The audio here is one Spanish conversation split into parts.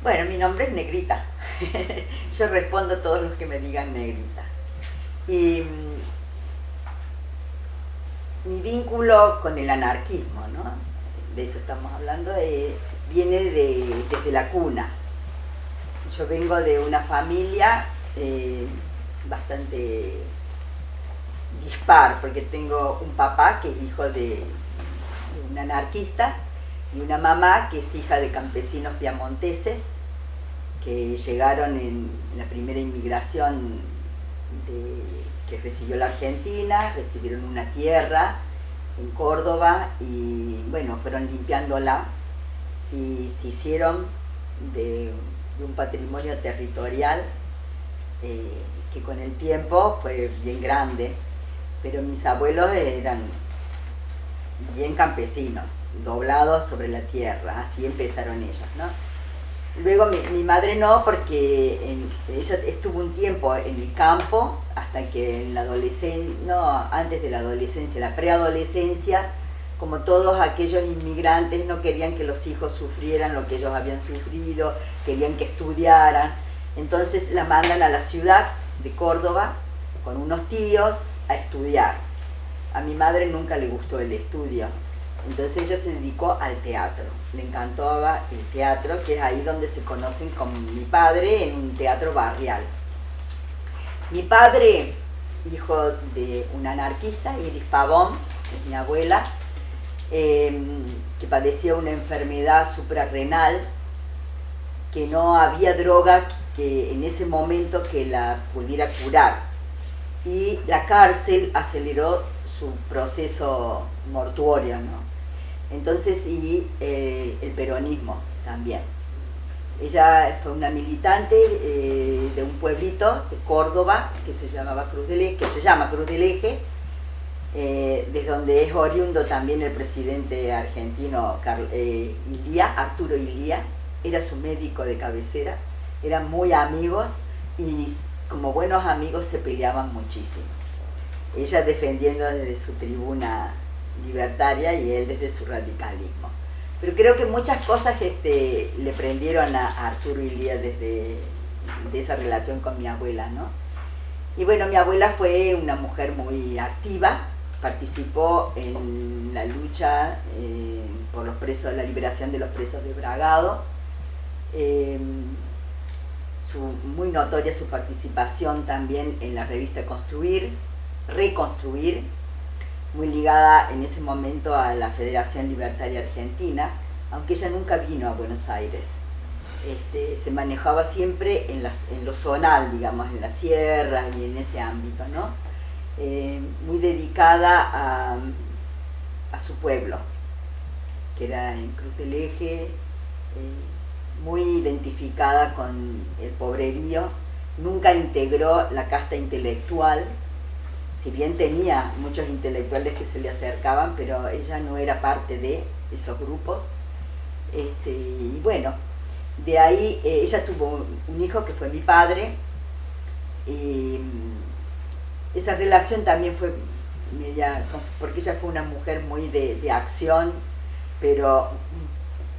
Bueno, mi nombre es Negrita. Yo respondo a todos los que me digan Negrita. Y mi vínculo con el anarquismo, ¿no? De eso estamos hablando, viene desde la cuna. Yo vengo de una familia bastante dispar, porque tengo un papá que es hijo de un anarquista y una mamá que es hija de campesinos piamonteses que llegaron en la primera inmigración que recibió la Argentina, recibieron una tierra en Córdoba y bueno, fueron limpiándola y se hicieron de un patrimonio territorial que con el tiempo fue bien grande, pero mis abuelos eran bien campesinos, doblados sobre la tierra, así empezaron ellos, ¿no? Luego mi madre no, porque ella estuvo un tiempo en el campo, hasta que en la adolescencia, no, antes de la adolescencia, la preadolescencia, como todos aquellos inmigrantes no querían que los hijos sufrieran lo que ellos habían sufrido, querían que estudiaran, entonces la mandan a la ciudad de Córdoba con unos tíos a estudiar. A mi madre nunca le gustó el estudio, entonces ella se dedicó al teatro, le encantaba el teatro, que es ahí donde se conocen con mi padre, en un teatro barrial. Mi padre, hijo de un anarquista, Iris Pavón, es mi abuela, que padecía una enfermedad suprarrenal, que no había droga que en ese momento que la pudiera curar, y la cárcel aceleró su proceso mortuorio, ¿no? Entonces, y el peronismo también. Ella fue una militante de un pueblito de Córdoba que se llama Cruz del Eje, desde donde es oriundo también el presidente argentino Arturo Illia, era su médico de cabecera, eran muy amigos y como buenos amigos se peleaban muchísimo. Ella defendiendo desde su tribuna libertaria y él desde su radicalismo. Pero creo que muchas cosas le prendieron a Arturo Illia desde de esa relación con mi abuela, ¿no? Y bueno, mi abuela fue una mujer muy activa, participó en la lucha por los presos, la liberación de los presos de Bragado, muy notoria su participación también en la revista Reconstruir, muy ligada en ese momento a la Federación Libertaria Argentina, aunque ella nunca vino a Buenos Aires. Se manejaba siempre en lo zonal, digamos, en las sierras y en ese ámbito, ¿no? Muy dedicada a su pueblo, que era en Cruz del Eje, muy identificada con el pobrerío, nunca integró la casta intelectual, si bien tenía muchos intelectuales que se le acercaban, pero ella no era parte de esos grupos. Y bueno, de ahí ella tuvo un hijo que fue mi padre, y esa relación también fue media, porque ella fue una mujer muy de acción, pero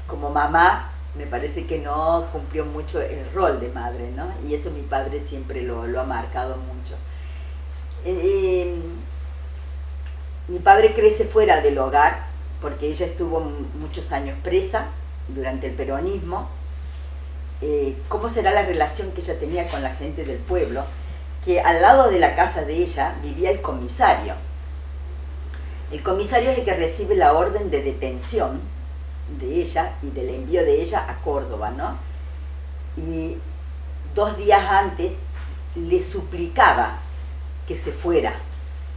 como mamá me parece que no cumplió mucho el rol de madre, ¿no? Y eso mi padre siempre lo ha marcado mucho. Mi padre crece fuera del hogar porque ella estuvo muchos años presa durante el peronismo. ¿Cómo será la relación que ella tenía con la gente del pueblo? Que al lado de la casa de ella vivía el comisario. El comisario es el que recibe la orden de detención de ella y del envío de ella a Córdoba, ¿no? Y 2 días antes le suplicaba que se fuera,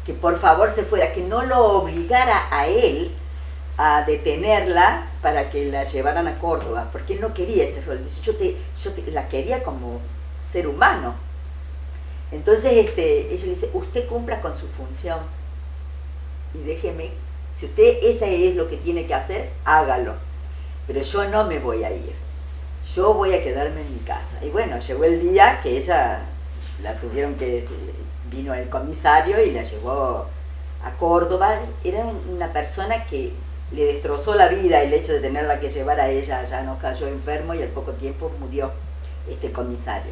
que por favor se fuera, que no lo obligara a él a detenerla para que la llevaran a Córdoba, porque él no quería ese rol. Dice, yo la quería como ser humano. Entonces ella le dice, usted cumpla con su función y déjeme, si usted esa es lo que tiene que hacer, hágalo, pero yo no me voy a ir, yo voy a quedarme en mi casa. Y bueno, llegó el día que ella la tuvieron que, vino el comisario y la llevó a Córdoba. Era una persona que le destrozó la vida el hecho de tenerla que llevar a ella, ya no cayó enfermo y al poco tiempo murió este comisario.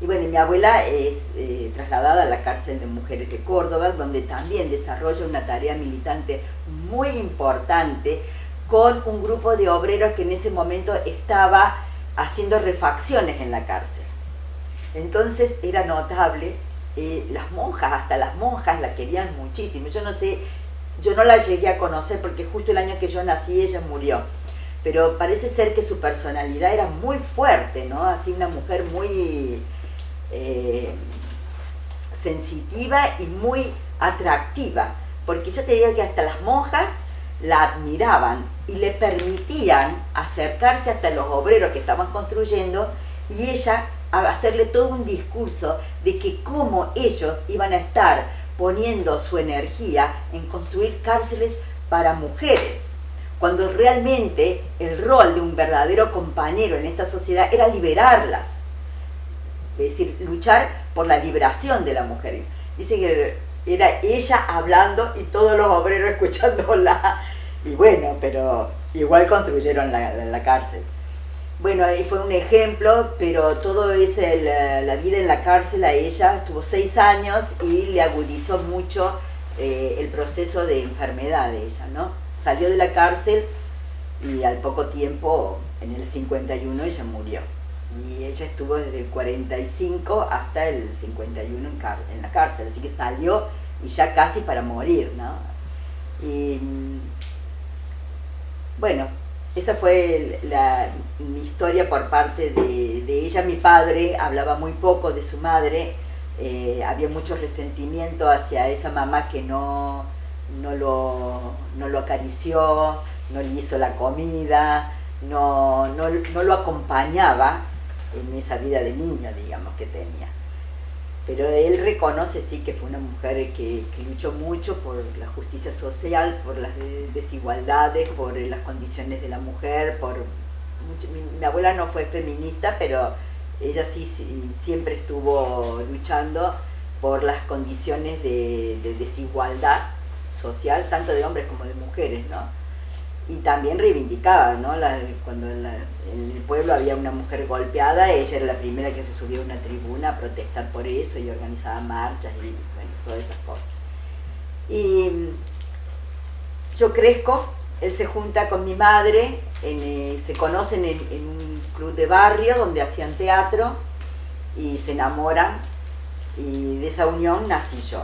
Y bueno, mi abuela es trasladada a la cárcel de mujeres de Córdoba, donde también desarrolla una tarea militante muy importante con un grupo de obreros que en ese momento estaba haciendo refacciones en la cárcel. Entonces era notable, las monjas, hasta las monjas la querían muchísimo. Yo no sé, yo no la llegué a conocer porque justo el año que yo nací ella murió, pero parece ser que su personalidad era muy fuerte, ¿no? Así una mujer muy sensitiva y muy atractiva, porque yo te digo que hasta las monjas la admiraban y le permitían acercarse hasta los obreros que estaban construyendo y ella a hacerle todo un discurso de que cómo ellos iban a estar poniendo su energía en construir cárceles para mujeres, cuando realmente el rol de un verdadero compañero en esta sociedad era liberarlas, es decir, luchar por la liberación de la mujer. Dice que era ella hablando y todos los obreros escuchándola, y bueno, pero igual construyeron la cárcel. Bueno, ahí fue un ejemplo, pero todo es la vida en la cárcel a ella, estuvo 6 años y le agudizó mucho el proceso de enfermedad de ella, ¿no? Salió de la cárcel y al poco tiempo, en el 51, ella murió. Y ella estuvo desde el 45 hasta el 51 en la cárcel, así que salió y ya casi para morir, ¿no? Y bueno, esa fue mi historia por parte de ella. Mi padre hablaba muy poco de su madre, había mucho resentimiento hacia esa mamá que no lo acarició, no le hizo la comida, no lo acompañaba en esa vida de niño, digamos, que tenía. Pero él reconoce, sí, que fue una mujer que luchó mucho por la justicia social, por las desigualdades, por las condiciones de la mujer, mi abuela no fue feminista, pero ella sí siempre estuvo luchando por las condiciones de desigualdad social, tanto de hombres como de mujeres, ¿no? Y también reivindicaba, ¿no? Cuando en el pueblo había una mujer golpeada, ella era la primera que se subió a una tribuna a protestar por eso y organizaba marchas y bueno, todas esas cosas. Y yo crezco, él se junta con mi madre, se conocen en un club de barrio donde hacían teatro y se enamoran, y de esa unión nací yo.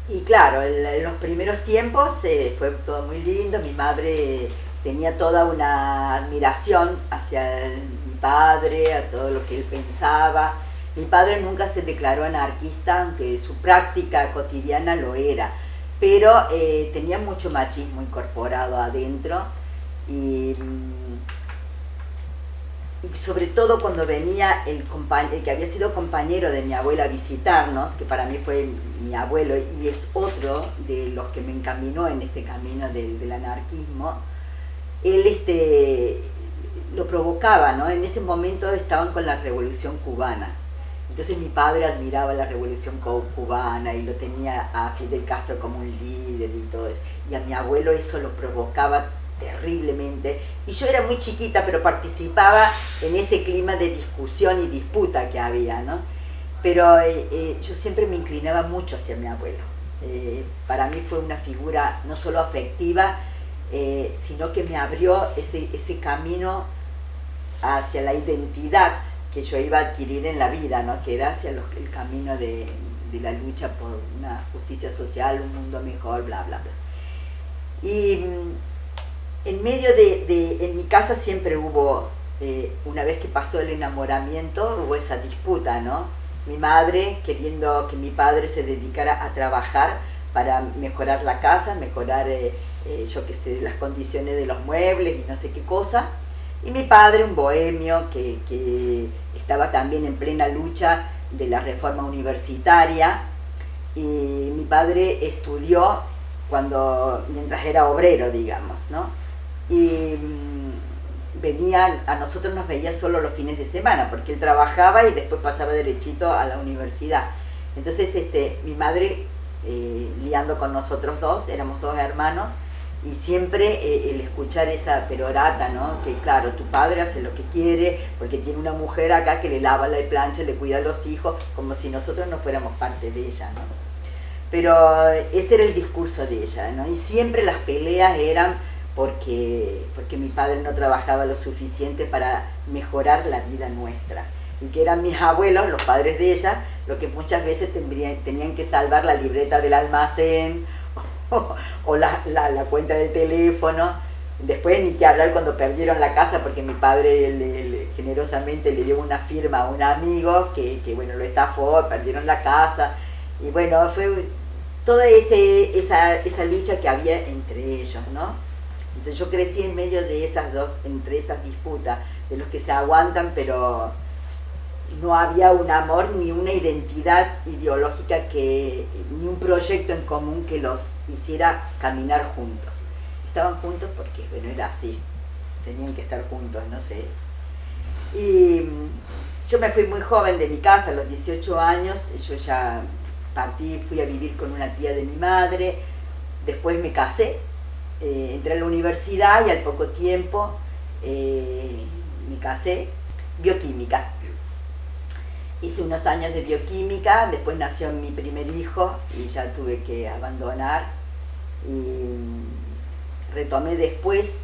Y claro, en los primeros tiempos fue todo muy lindo. Mi madre tenía toda una admiración hacia mi padre, a todo lo que él pensaba. Mi padre nunca se declaró anarquista, aunque su práctica cotidiana lo era, pero tenía mucho machismo incorporado adentro y sobre todo cuando venía el que había sido compañero de mi abuela a visitarnos, que para mí fue mi abuelo y es otro de los que me encaminó en este camino del anarquismo, él lo provocaba, ¿no? En ese momento estaban con la Revolución Cubana, entonces mi padre admiraba la Revolución Cubana y lo tenía a Fidel Castro como un líder y todo eso, y a mi abuelo eso lo provocaba terriblemente, y yo era muy chiquita, pero participaba en ese clima de discusión y disputa que había, ¿no? Pero yo siempre me inclinaba mucho hacia mi abuelo. Para mí fue una figura no solo afectiva, sino que me abrió ese camino hacia la identidad que yo iba a adquirir en la vida, ¿no? Que era hacia el camino de la lucha por una justicia social, un mundo mejor, bla, bla, bla. Y en medio en mi casa siempre hubo, una vez que pasó el enamoramiento, hubo esa disputa, ¿no? Mi madre queriendo que mi padre se dedicara a trabajar para mejorar la casa, mejorar, yo qué sé, las condiciones de los muebles y no sé qué cosa. Y mi padre, un bohemio que estaba también en plena lucha de la reforma universitaria. Y mi padre estudió mientras era obrero, digamos, ¿no? Y a nosotros nos veía solo los fines de semana, porque él trabajaba y después pasaba derechito a la universidad. Entonces mi madre, liando con nosotros dos, éramos 2 hermanos, Y siempre el escuchar esa perorata, ¿no? Que claro, tu padre hace lo que quiere, porque tiene una mujer acá que le lava, le plancha, le cuida a los hijos, como si nosotros no fuéramos parte de ella, ¿no? Pero ese era el discurso de ella, ¿no? Y siempre las peleas eran porque mi padre no trabajaba lo suficiente para mejorar la vida nuestra. Y que eran mis abuelos, los padres de ella, los que muchas veces tenían que salvar la libreta del almacén o la cuenta del teléfono. Después ni que hablar cuando perdieron la casa, porque mi padre generosamente le dio una firma a un amigo que bueno, lo estafó, perdieron la casa. Y bueno, fue toda esa lucha que había entre ellos, ¿no? Entonces yo crecí en medio de esas dos, entre esas disputas, de los que se aguantan, pero no había un amor ni una identidad ideológica, ni un proyecto en común que los hiciera caminar juntos. Estaban juntos porque, bueno, era así, tenían que estar juntos, no sé. Y yo me fui muy joven de mi casa, a los 18 años, yo ya partí, fui a vivir con una tía de mi madre, después me casé, entré a la universidad y al poco tiempo me casé, bioquímica. Hice unos años de bioquímica, después nació mi primer hijo y ya tuve que abandonar. Y retomé después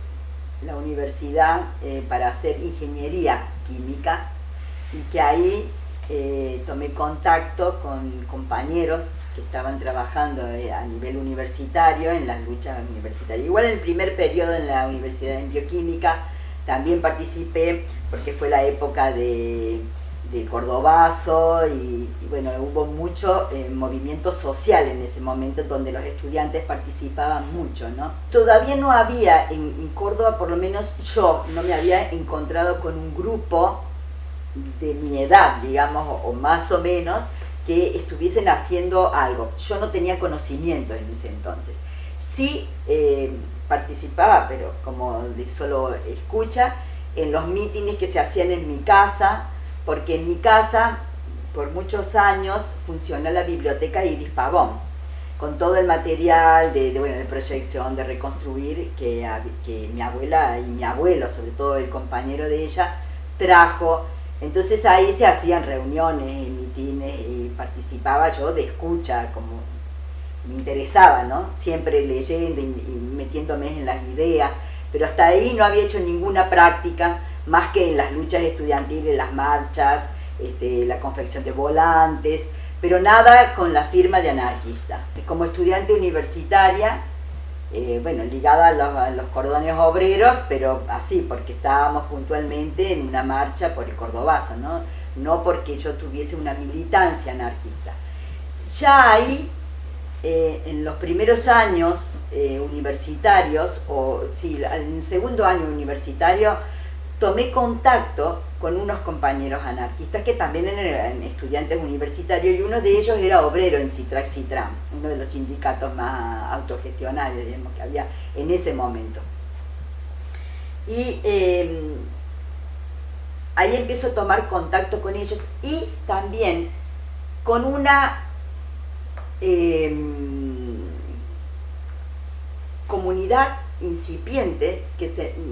la universidad para hacer ingeniería química, y que ahí tomé contacto con compañeros que estaban trabajando a nivel universitario en las luchas universitarias. Igual en el primer periodo en la universidad en bioquímica también participé, porque fue la época de Cordobazo y bueno, hubo mucho movimiento social en ese momento, donde los estudiantes participaban mucho, ¿no? Todavía no había en Córdoba, por lo menos yo no me había encontrado con un grupo de mi edad, digamos, o más o menos, que estuviesen haciendo algo. Yo no tenía conocimiento en ese entonces. Sí participaba, pero como de solo escucha, en los mítines que se hacían en mi casa, porque en mi casa por muchos años funcionó la biblioteca Iris Pavón, con todo el material de proyección, de reconstruir, que mi abuela y mi abuelo, sobre todo el compañero de ella, trajo. Entonces ahí se hacían reuniones, mitines, y participaba yo de escucha, como me interesaba, ¿no? Siempre leyendo y metiéndome en las ideas, pero hasta ahí no había hecho ninguna práctica, más que en las luchas estudiantiles, las marchas, la confección de volantes, pero nada con la firma de anarquista. Como estudiante universitaria, ligada a los cordones obreros, pero así, porque estábamos puntualmente en una marcha por el Cordobazo, ¿no? No porque yo tuviese una militancia anarquista. Ya ahí, en los primeros años universitarios, en el segundo año universitario, tomé contacto con unos compañeros anarquistas que también eran estudiantes universitarios, y uno de ellos era obrero en Citrac-Citram, uno de los sindicatos más autogestionarios, digamos, que había en ese momento. Y ahí empiezo a tomar contacto con ellos, y también con una comunidad incipiente,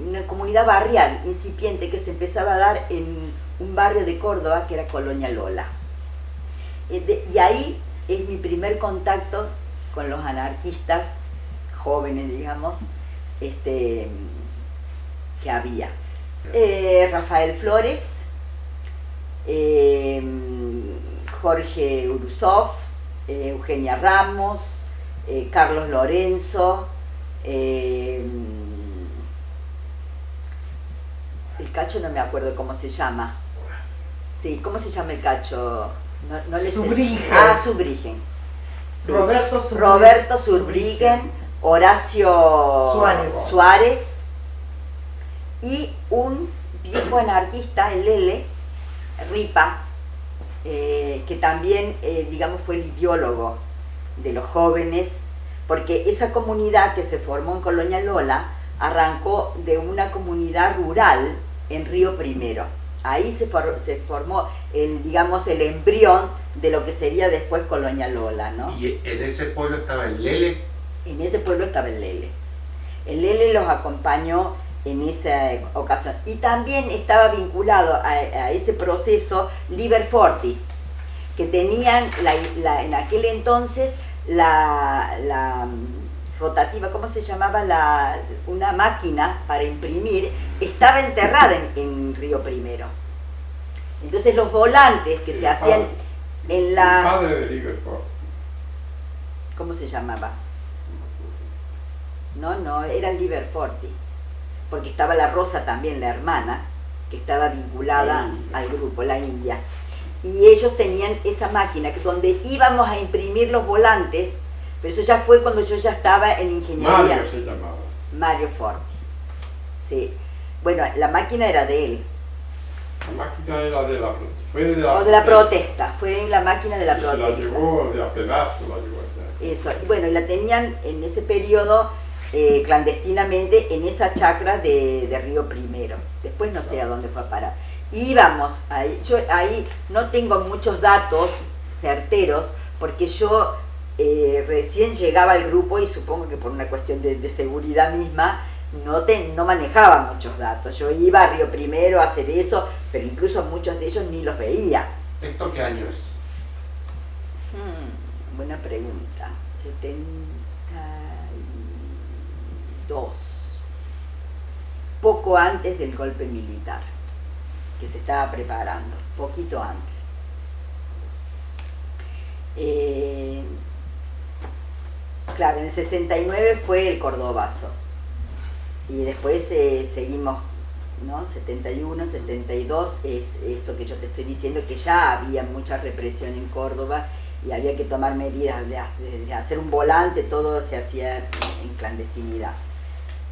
una comunidad barrial incipiente que se empezaba a dar en un barrio de Córdoba que era Colonia Lola. Y ahí es mi primer contacto con los anarquistas jóvenes, digamos, que había. Rafael Flores, Jorge Urusov, Eugenia Ramos, Carlos Lorenzo, el cacho no me acuerdo cómo se llama. Sí, ¿cómo se llama el cacho? No le Zurbriggen. sé. Ah, Zurbriggen. Sí. Roberto Zurbriggen, Horacio Suárez y un viejo anarquista, el Lele Ripa, que también, digamos, fue el ideólogo de los jóvenes, porque esa comunidad que se formó en Colonia Lola arrancó de una comunidad rural en Río Primero. Ahí se formó el embrión de lo que sería después Colonia Lola, ¿no? ¿Y en ese pueblo estaba el Lele? En ese pueblo estaba el Lele. El Lele los acompañó en esa ocasión. Y también estaba vinculado a ese proceso Liber Forti, que tenían en aquel entonces la rotativa, ¿cómo se llamaba? Una máquina para imprimir, estaba enterrada en Río Primero. Entonces los volantes que se hacían en la... El padre de Liber Forti. ¿Cómo se llamaba? No, era Liber Forti, porque estaba la Rosa también, la hermana, que estaba vinculada al grupo, la India. Y ellos tenían esa máquina donde íbamos a imprimir los volantes, pero eso ya fue cuando yo ya estaba en ingeniería. Mario se llamaba. Mario Forti. Sí. Bueno, la máquina era de él. La máquina era de la protesta, fue la máquina de la protesta. La llevó de a pedazos, la llevó allá. Eso, y bueno, la tenían en ese periodo clandestinamente en esa chacra de Río Primero. Después no sé a dónde fue a parar. Íbamos ahí, yo ahí no tengo muchos datos certeros, porque yo recién llegaba al grupo y supongo que por una cuestión de seguridad misma, no manejaba muchos datos. Yo iba a Río Primero a hacer eso, pero incluso muchos de ellos ni los veía. ¿Esto qué año es? Buena pregunta. 72. Poco antes del golpe militar, que se estaba preparando, poquito antes. Claro, en el 69 fue el Cordobazo. Y después seguimos, ¿no? 71, 72, es esto que yo te estoy diciendo, que ya había mucha represión en Córdoba y había que tomar medidas de hacer un volante, todo se hacía en clandestinidad.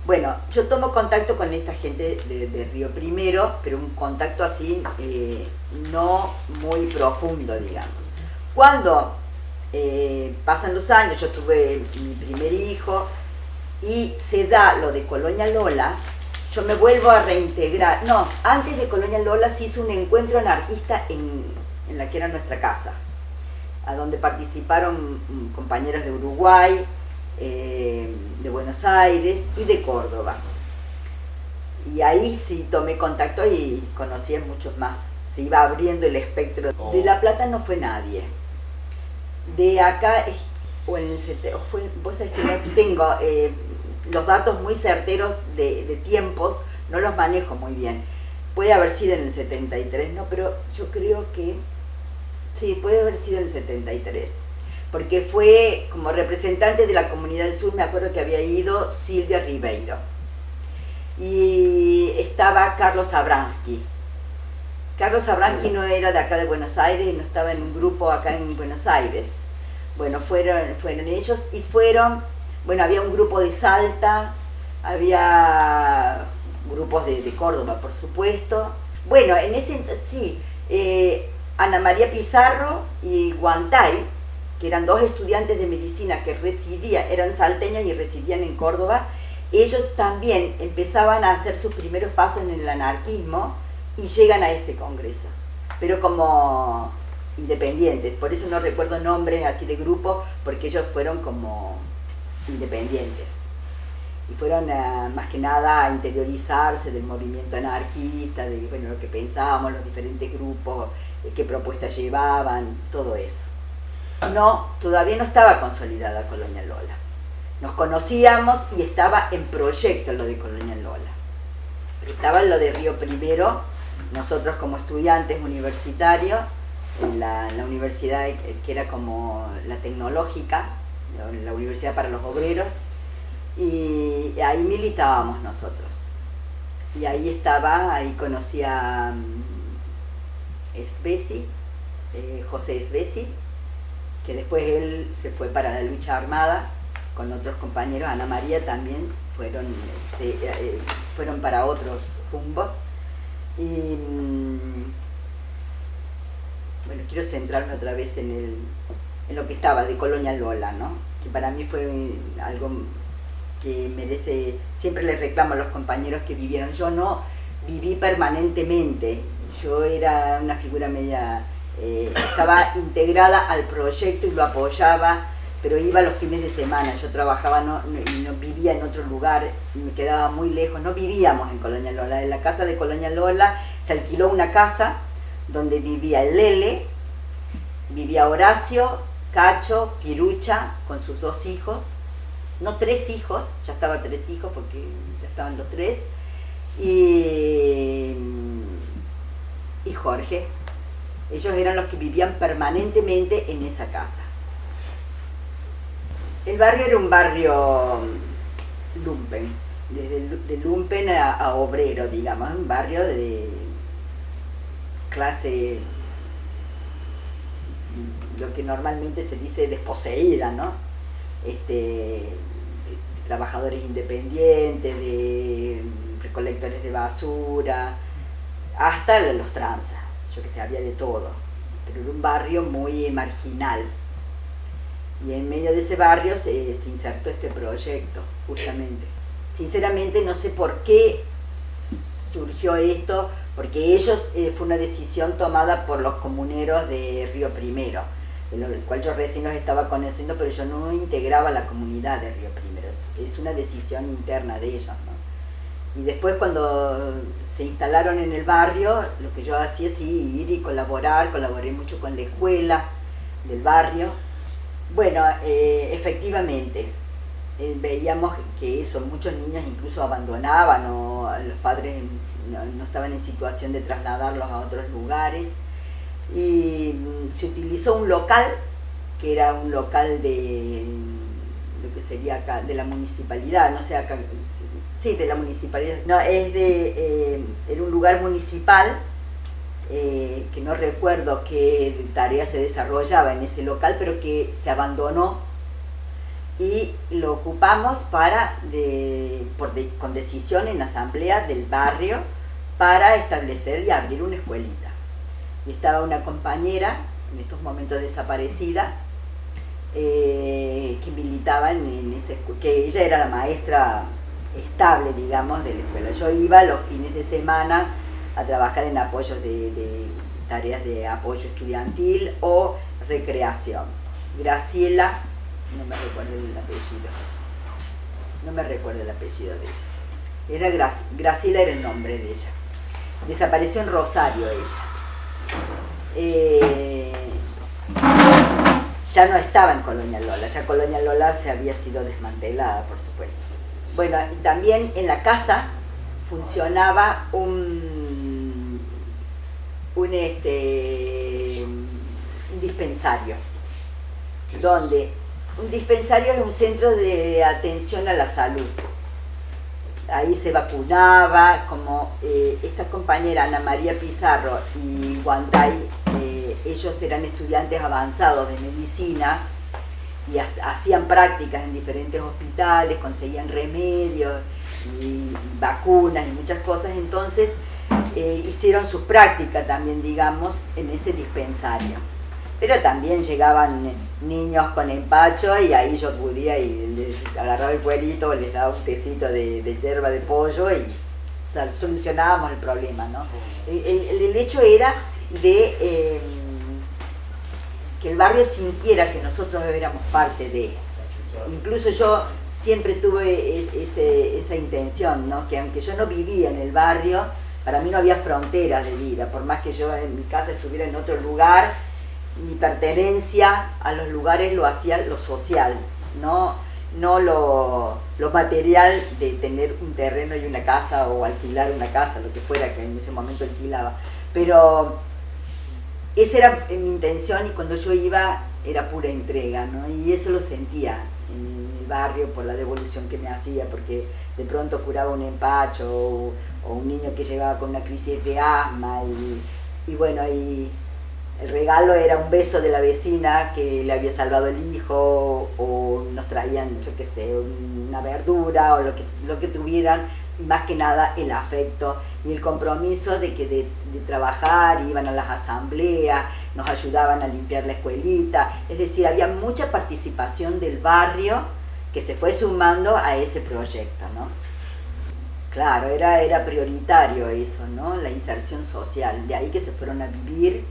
Bueno, yo tomo contacto con esta gente de Río Primero, pero un contacto así no muy profundo, digamos. Cuando pasan los años, yo tuve mi primer hijo, y se da lo de Colonia Lola, yo me vuelvo a reintegrar. No, antes de Colonia Lola se hizo un encuentro anarquista en la que era nuestra casa, a donde participaron compañeros de Uruguay, de Buenos Aires y de Córdoba. Y ahí sí tomé contacto y conocí a muchos más. Se iba abriendo el espectro. De La Plata no fue nadie. De acá, o en el vos sabés que no tengo los datos muy certeros de tiempos, no los manejo muy bien. Puede haber sido en el 73, no, pero yo creo que sí, puede haber sido en el 73, porque fue como representante de la Comunidad del Sur. Me acuerdo que había ido Silvia Ribeiro y estaba Carlos Abransky. Carlos Abransky no era de acá de Buenos Aires, no estaba en un grupo acá en Buenos Aires. Bueno, fueron ellos y bueno, había un grupo de Salta, había grupos de Córdoba, por supuesto. Bueno, en ese sí, Ana María Pizarro y Guantay, que eran dos estudiantes de medicina que eran salteños y residían en Córdoba, ellos también empezaban a hacer sus primeros pasos en el anarquismo y llegan a este congreso, pero como independientes. Por eso no recuerdo nombres así de grupo, porque ellos fueron como independientes y fueron más que nada a interiorizarse del movimiento anarquista, de bueno, lo que pensábamos, los diferentes grupos, qué propuestas llevaban, todo eso. No, todavía no estaba consolidada Colonia Lola. Nos conocíamos y estaba en proyecto lo de Colonia Lola. Estaba lo de Río Primero, nosotros como estudiantes universitarios, en la universidad que era como la tecnológica, la Universidad para los Obreros, y ahí militábamos nosotros. Y ahí conocí a Svesi, José Svesi, que después él se fue para la lucha armada con otros compañeros. Ana María también fueron para otros rumbos. Y bueno, quiero centrarme otra vez en lo que estaba de Colonia Lola, ¿no? Que para mí fue algo que merece, siempre les reclamo a los compañeros que vivieron. Yo no viví permanentemente, yo era una figura media, estaba integrada al proyecto y lo apoyaba, pero iba los fines de semana. Yo trabajaba y no vivía en otro lugar, me quedaba muy lejos, no vivíamos en Colonia Lola. En la casa de Colonia Lola se alquiló una casa donde vivía el Lele, vivía Horacio, Cacho, Pirucha, con sus 2 hijos, no 3 hijos, ya estaba 3 hijos porque ya estaban los 3, y Jorge. Ellos eran los que vivían permanentemente en esa casa. El barrio era un barrio lumpen, de lumpen a obrero, digamos, un barrio de clase, lo que normalmente se dice desposeída, ¿no? De trabajadores independientes, de recolectores de basura, hasta los tranzas, yo que sé, había de todo, pero era un barrio muy marginal. Y en medio de ese barrio se insertó este proyecto, justamente. Sinceramente no sé por qué surgió esto, porque ellos, fue una decisión tomada por los comuneros de Río Primero, el cual yo recién los estaba conociendo, pero yo no integraba la comunidad de Río Primero, es una decisión interna de ellos, ¿no? Y después cuando se instalaron en el barrio, lo que yo hacía es ir y colaboré mucho con la escuela del barrio. Bueno, efectivamente, veíamos que eso, muchos niños incluso abandonaban o los padres no estaban en situación de trasladarlos a otros lugares, y se utilizó un local, que era un local de lo que sería acá, de la municipalidad, no sé, acá, sí, de la municipalidad, no, era un lugar municipal, que no recuerdo qué tarea se desarrollaba en ese local, pero que se abandonó y lo ocupamos con decisión en la asamblea del barrio para establecer y abrir una escuelita. Y estaba una compañera, en estos momentos desaparecida, que militaba en esa escuela, que ella era la maestra estable, digamos, de la escuela. Yo iba los fines de semana a trabajar en apoyos de tareas de apoyo estudiantil o recreación. Graciela, no me recuerdo el apellido de ella. Graciela era el nombre de ella. Desapareció en Rosario ella. Ya no estaba en Colonia Lola, ya Colonia Lola se había sido desmantelada, por supuesto. Bueno, y también en la casa funcionaba un dispensario, donde un dispensario es un centro de atención a la salud. Ahí se vacunaba, como esta compañera Ana María Pizarro y Guantay, ellos eran estudiantes avanzados de medicina y hacían prácticas en diferentes hospitales, conseguían remedios y vacunas y muchas cosas, entonces hicieron sus prácticas también, digamos, en ese dispensario. Pero también llegaban niños con empacho y ahí yo acudía y les agarraba el cuerito, les daba un tecito de hierba de pollo y solucionábamos el problema, ¿no? El hecho era de que el barrio sintiera que nosotros éramos parte de. Incluso yo siempre tuve esa intención, ¿no? Que aunque yo no vivía en el barrio, para mí no había fronteras de vida, por más que yo en mi casa estuviera en otro lugar, mi pertenencia a los lugares lo hacía lo social, no lo material de tener un terreno y una casa o alquilar una casa, lo que fuera que en ese momento alquilaba. Pero esa era mi intención y cuando yo iba era pura entrega, ¿no? Y eso lo sentía en el barrio por la devolución que me hacía, porque de pronto curaba un empacho o un niño que llegaba con una crisis de asma y bueno, y el regalo era un beso de la vecina que le había salvado el hijo, o nos traían, yo qué sé, una verdura o lo que tuvieran, y más que nada el afecto y el compromiso de trabajar, iban a las asambleas, nos ayudaban a limpiar la escuelita, es decir, había mucha participación del barrio que se fue sumando a ese proyecto, ¿no? Claro, era prioritario eso, ¿no? La inserción social, de ahí que se fueron a vivir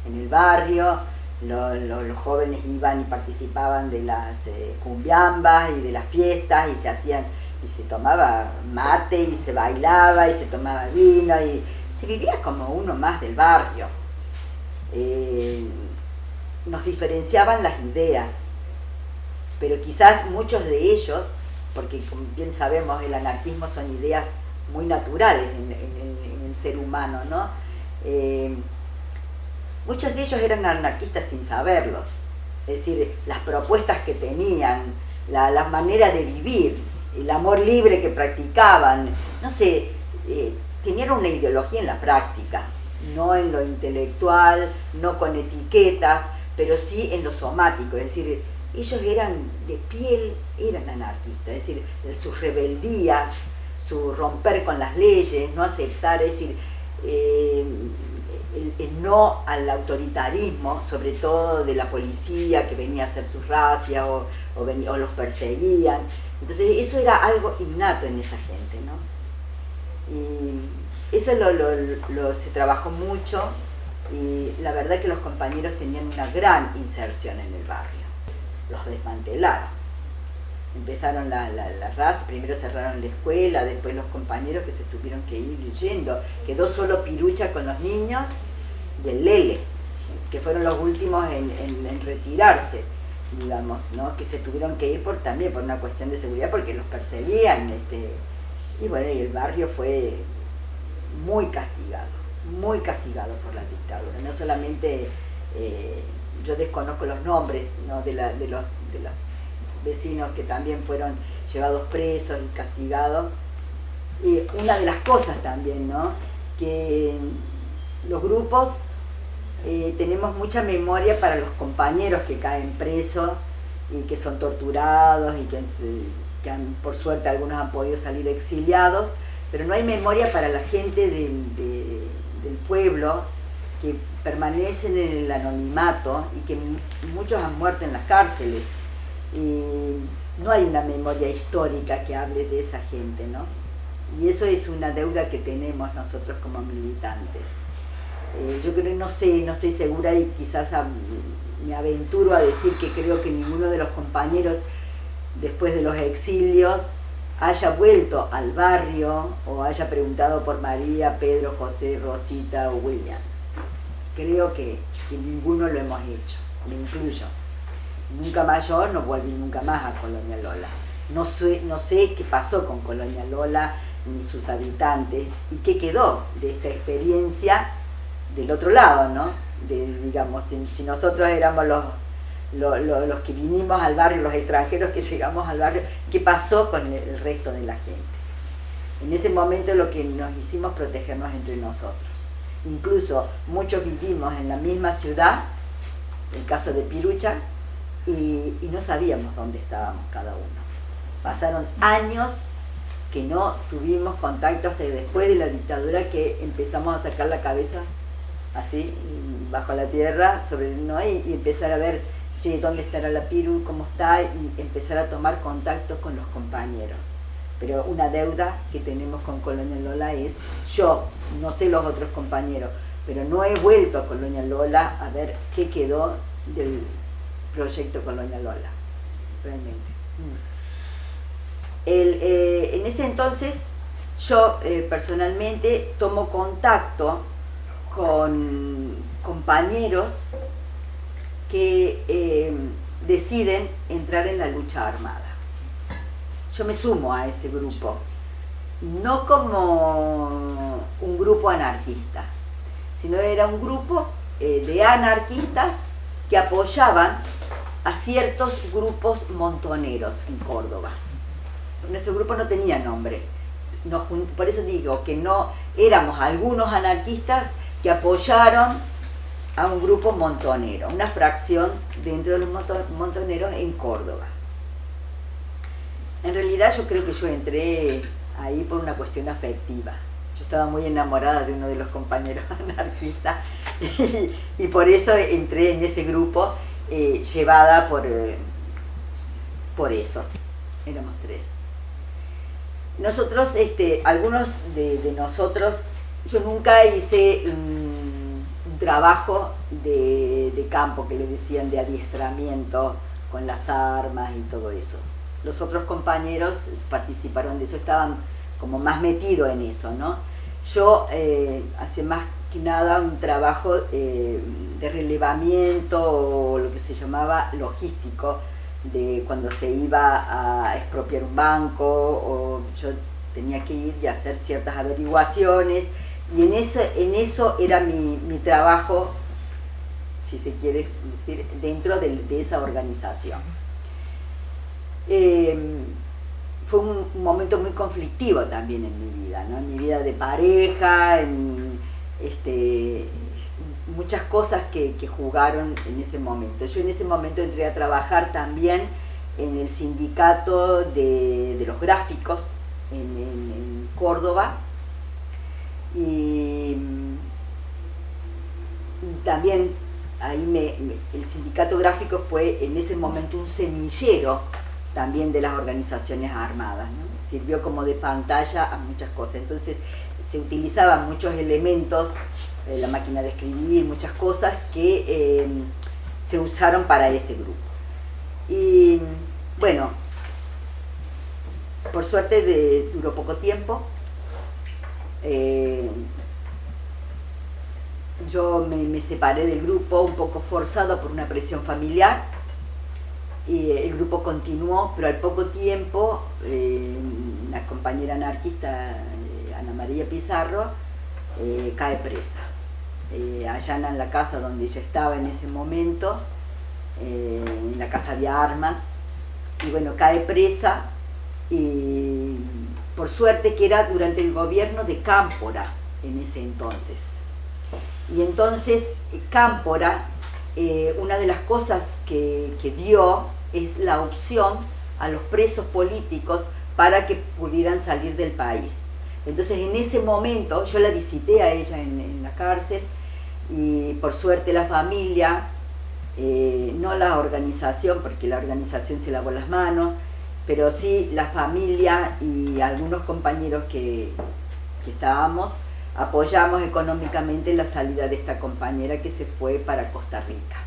en el barrio, los jóvenes iban y participaban de las cumbiambas y de las fiestas y se tomaba mate y se bailaba y se tomaba vino y se vivía como uno más del barrio. Nos diferenciaban las ideas, pero quizás muchos de ellos, porque como bien sabemos el anarquismo son ideas muy naturales en el ser humano, ¿no? Muchos de ellos eran anarquistas sin saberlos, es decir, las propuestas que tenían, la manera de vivir, el amor libre que practicaban, no sé, tenían una ideología en la práctica, no en lo intelectual, no con etiquetas, pero sí en lo somático, es decir, ellos eran de piel, eran anarquistas, es decir, sus rebeldías, su romper con las leyes, no aceptar, es decir, el no al autoritarismo, sobre todo de la policía que venía a hacer sus racias o los perseguían. Entonces eso era algo innato en esa gente, ¿no? Y eso se trabajó mucho y la verdad que los compañeros tenían una gran inserción en el barrio. Los desmantelaron. Empezaron la raza, primero cerraron la escuela, después los compañeros que se tuvieron que ir yendo. Quedó solo Pirucha con los niños y el Lele, que fueron los últimos en retirarse, digamos, ¿no? Que se tuvieron que ir también por una cuestión de seguridad, porque los perseguían. Y bueno, y el barrio fue muy castigado por la dictadura. No solamente, yo desconozco los nombres, ¿no? de los vecinos que también fueron llevados presos y castigados. Y una de las cosas también, ¿no? Que los grupos tenemos mucha memoria para los compañeros que caen presos y que son torturados y que por suerte algunos han podido salir exiliados, pero no hay memoria para la gente del pueblo que permanecen en el anonimato y que muchos han muerto en las cárceles. Y no hay una memoria histórica que hable de esa gente, ¿no? Y eso es una deuda que tenemos nosotros como militantes. Yo creo, no sé, no estoy segura y quizás me aventuro a decir que creo que ninguno de los compañeros después de los exilios haya vuelto al barrio o haya preguntado por María, Pedro, José, Rosita o William. Creo que ninguno lo hemos hecho, me incluyo. Nunca más, yo no volví nunca más a Colonia Lola. No sé qué pasó con Colonia Lola ni sus habitantes y qué quedó de esta experiencia del otro lado, ¿no? Digamos, si nosotros éramos los que vinimos al barrio, los extranjeros que llegamos al barrio, ¿qué pasó con el resto de la gente? En ese momento lo que nos hicimos protegernos entre nosotros. Incluso muchos vivimos en la misma ciudad, el caso de Pirucha, y no sabíamos dónde estábamos cada uno. Pasaron años que no tuvimos contacto hasta después de la dictadura que empezamos a sacar la cabeza así, bajo la tierra, ¿no? y empezar a ver, che, ¿dónde estará la Piru? ¿Cómo está? Y empezar a tomar contacto con los compañeros. Pero una deuda que tenemos con Colonia Lola es, yo, no sé los otros compañeros, pero no he vuelto a Colonia Lola a ver qué quedó del proyecto Colonia Lola, realmente. En ese entonces, yo personalmente tomo contacto con compañeros que deciden entrar en la lucha armada. Yo me sumo a ese grupo, no como un grupo anarquista, sino era un grupo de anarquistas que apoyaban a ciertos grupos montoneros en Córdoba. Nuestro grupo no tenía nombre, por eso digo que no éramos algunos anarquistas que apoyaron a un grupo montonero, una fracción dentro de los montoneros en Córdoba. En realidad yo creo que yo entré ahí por una cuestión afectiva. Yo estaba muy enamorada de uno de los compañeros anarquistas y por eso entré en ese grupo llevada por eso. Éramos 3. Nosotros, algunos de nosotros, yo nunca hice un trabajo de campo, que le decían de adiestramiento con las armas y todo eso. Los otros compañeros participaron de eso, estaban como más metidos en eso, ¿no? Yo hacía más que nada un trabajo de relevamiento, o lo que se llamaba logístico, de cuando se iba a expropiar un banco, o yo tenía que ir y hacer ciertas averiguaciones, y en eso era mi trabajo, si se quiere decir, dentro de esa organización. Fue un momento muy conflictivo también en mi vida, ¿no? En mi vida de pareja, en muchas cosas que jugaron en ese momento. Yo en ese momento entré a trabajar también en el sindicato de los gráficos en Córdoba, y también ahí el sindicato gráfico fue en ese momento un semillero también de las organizaciones armadas, ¿no? Sirvió como de pantalla a muchas cosas. Entonces se utilizaban muchos elementos, la máquina de escribir, muchas cosas que se usaron para ese grupo. Y bueno, por suerte duró poco tiempo. Yo me separé del grupo un poco forzado por una presión familiar, y el grupo continuó, pero al poco tiempo una compañera anarquista, Ana María Pizarro, cae presa. Allanan la casa donde ella estaba en ese momento, en la casa de armas, y bueno, cae presa, y por suerte que era durante el gobierno de Cámpora en ese entonces. Y entonces Cámpora, una de las cosas que dio es la opción a los presos políticos para que pudieran salir del país. Entonces en ese momento yo la visité a ella en la cárcel, y por suerte la familia, no la organización, porque la organización se lavó las manos, pero sí la familia y algunos compañeros que estábamos, apoyamos económicamente la salida de esta compañera que se fue para Costa Rica.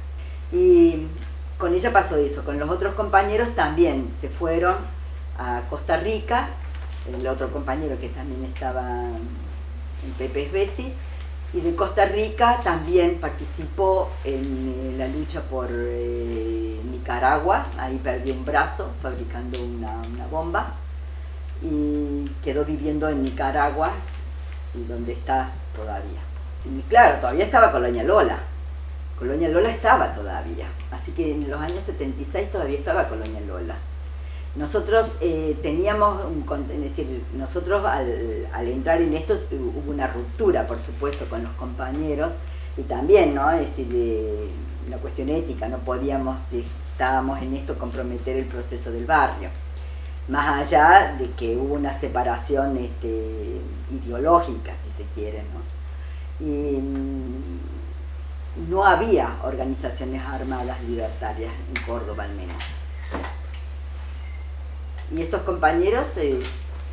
Y con ella pasó eso, con los otros compañeros también se fueron a Costa Rica, el otro compañero que también estaba en Pepe Esbesi, y de Costa Rica también participó en la lucha por Nicaragua, ahí perdió un brazo fabricando una bomba, y quedó viviendo en Nicaragua, donde está todavía. Y claro, todavía estaba Colonia Lola. Colonia Lola estaba todavía, así que en los años 76 todavía estaba Colonia Lola. Nosotros teníamos, es decir, nosotros al entrar en esto hubo una ruptura, por supuesto, con los compañeros, y también, ¿no? Es decir, una cuestión ética, no podíamos, si estábamos en esto, comprometer el proceso del barrio. Más allá de que hubo una separación ideológica, si se quiere, ¿no? Y no había organizaciones armadas libertarias en Córdoba, al menos. Y estos compañeros,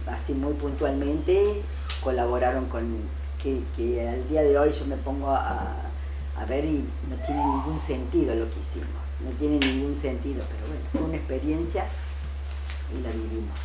así muy puntualmente, colaboraron con que al día de hoy yo me pongo a ver y no tiene ningún sentido lo que hicimos, no tiene ningún sentido, pero bueno, fue una experiencia y la vivimos.